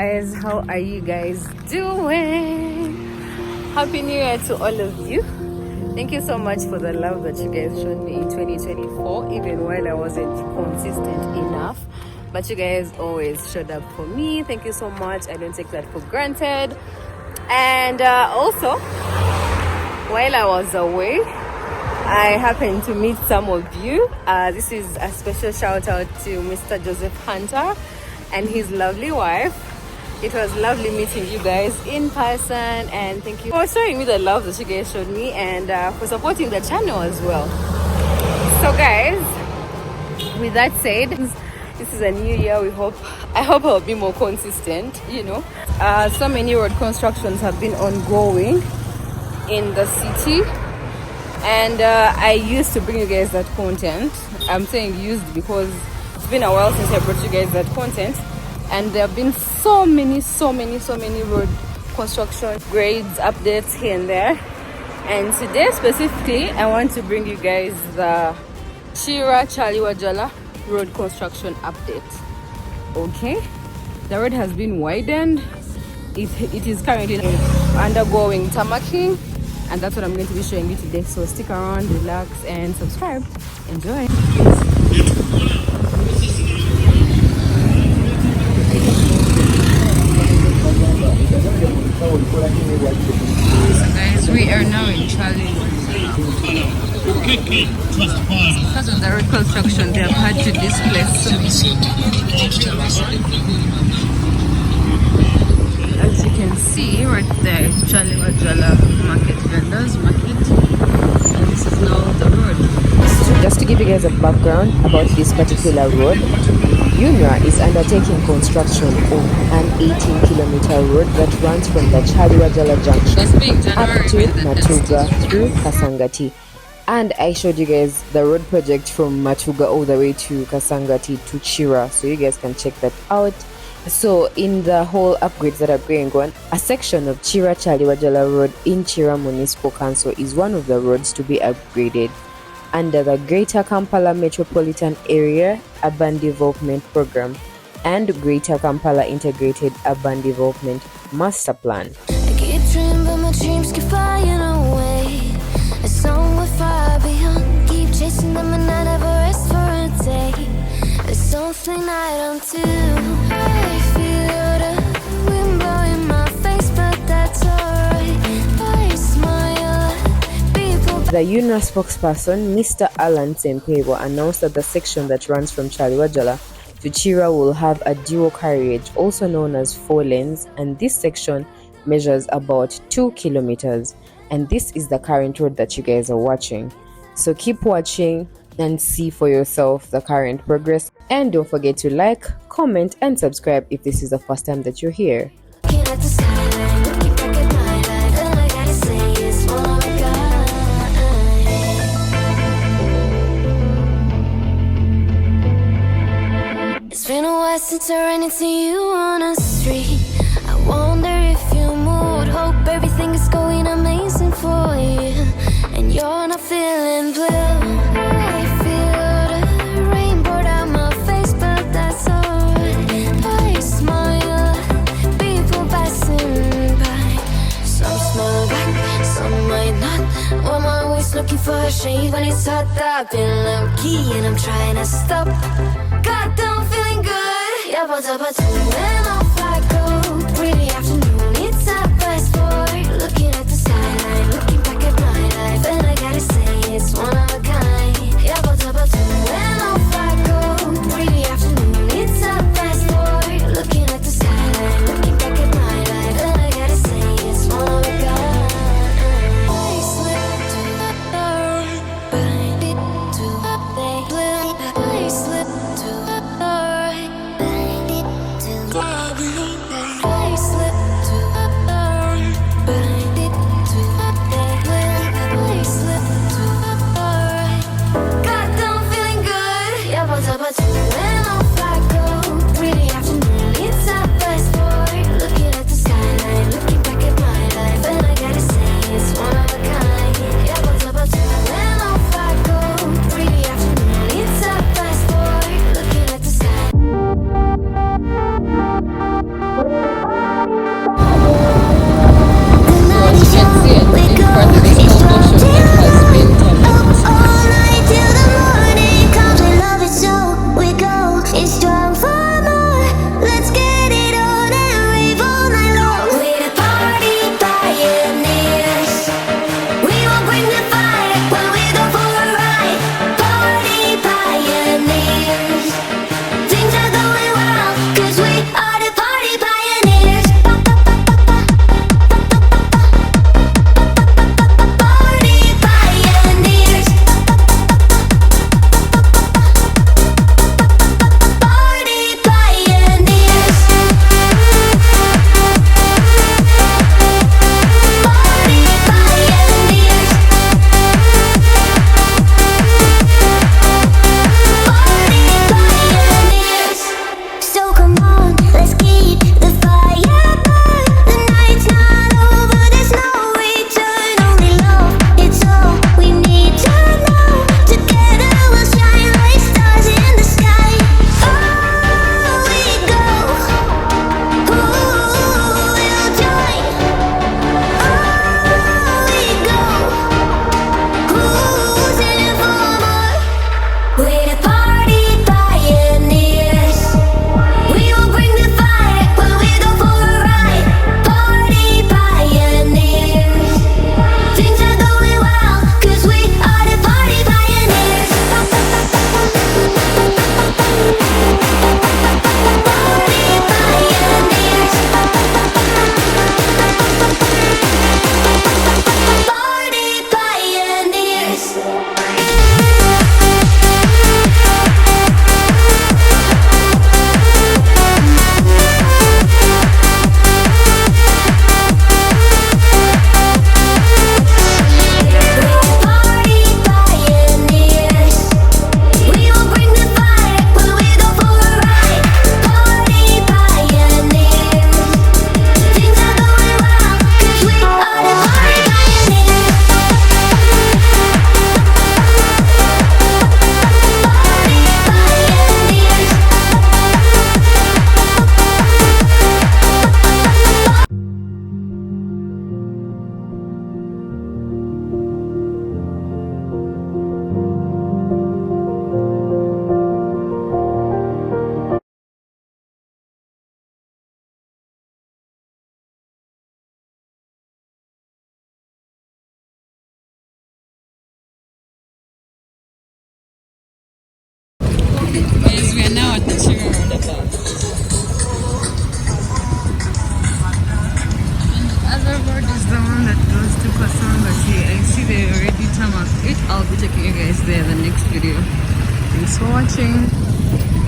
guys, how are you guys doing? Happy New Year to all of you. Thank you so much for the love that you guys showed me in 2024, even while I wasn't consistent enough. But you guys always showed up for me. Thank you so much. I don't take that for granted. And also, while I was away, I happened to meet some of you. This is a special shout out to Mr. Joseph Hunter and his lovely wife. It was lovely meeting you guys in person, and thank you for showing me the love that you guys showed me, and for supporting the channel as well. So guys, with that said, this is a new year. I hope I'll be more consistent, you know. So many road constructions have been ongoing in the city, and I used to bring you guys that content. I'm saying used because it's been a while since I brought you guys that content, and there have been so many road construction grades updates here and there. And today specifically, I want to bring you guys the Kira-Kyaliwajjala road construction update. Okay, the road has been widened. It is currently undergoing tarmacking, and that's what I'm going to be showing you today. So stick around, relax, and subscribe. Enjoy. So guys, we are now in Charlie. Because of the road construction, they have had to displace some. As you can see right there is Uganda market, vendors market, and this is now the road. Just to give you guys a background about this particular road, UNRA is undertaking construction of an 18-kilometer road that runs from the Kira-Kyaliwajjala junction up to Matuga through Kasangati. And I showed you guys the road project from Matuga all the way to Kasangati to Chira, so you guys can check that out. So in the whole upgrades that are going on, a section of Kira-Kyaliwajjala Road in Chira Municipal Council is one of the roads to be upgraded under the Greater Kampala Metropolitan Area Urban Development Program and Greater Kampala Integrated Urban Development Master Plan. I keep dreaming, but my dreams keep flying away. A song with far beyond, keep chasing them and I never rest for a day. There's something I don't do. I feel the wind blowing my face, but that's alright. I smile at people. The UNRA spokesperson, Mr. Alan Sempewa, announced that the section that runs from Kyaliwajjala to Chira will have a dual carriage, also known as 4 lanes, and this section measures about 2 kilometers. And this is the current road that you guys are watching. So keep watching and see for yourself the current progress, and don't forget to like, comment, and subscribe if this is the first time that you're here. Looking at the skyline, looking back at my life, and I gotta say it's one of a kind. It's been a while since I ran into you on the street. I wonder if you moved, hope everything is going amazing for you, and you're not feeling blue. I feel the rain pour down my face, but that's alright. I smile at people passing by. Some smile back, some might not. Well, I'm always looking for a shade when it's hot. I've been low-key and I'm trying to stop. God, I'm feeling good. Yeah, but when off I go, pretty afternoon, it's a best boy. Looking at the skyline, looking back at my life, and I gotta say it's one of a kind. Yeah, but when off I go, pretty afternoon, it's a best boy. Looking at the skyline, looking back at my life, and I gotta say it's one of a kind. I slip to the right, bind it to the blue. I slip to the right, bind it to the are now at the Chira roundabout. And the other road is the one that goes to Kasanga. See, I see they already tarmac it. I'll be taking you guys there in the next video. Thanks for watching.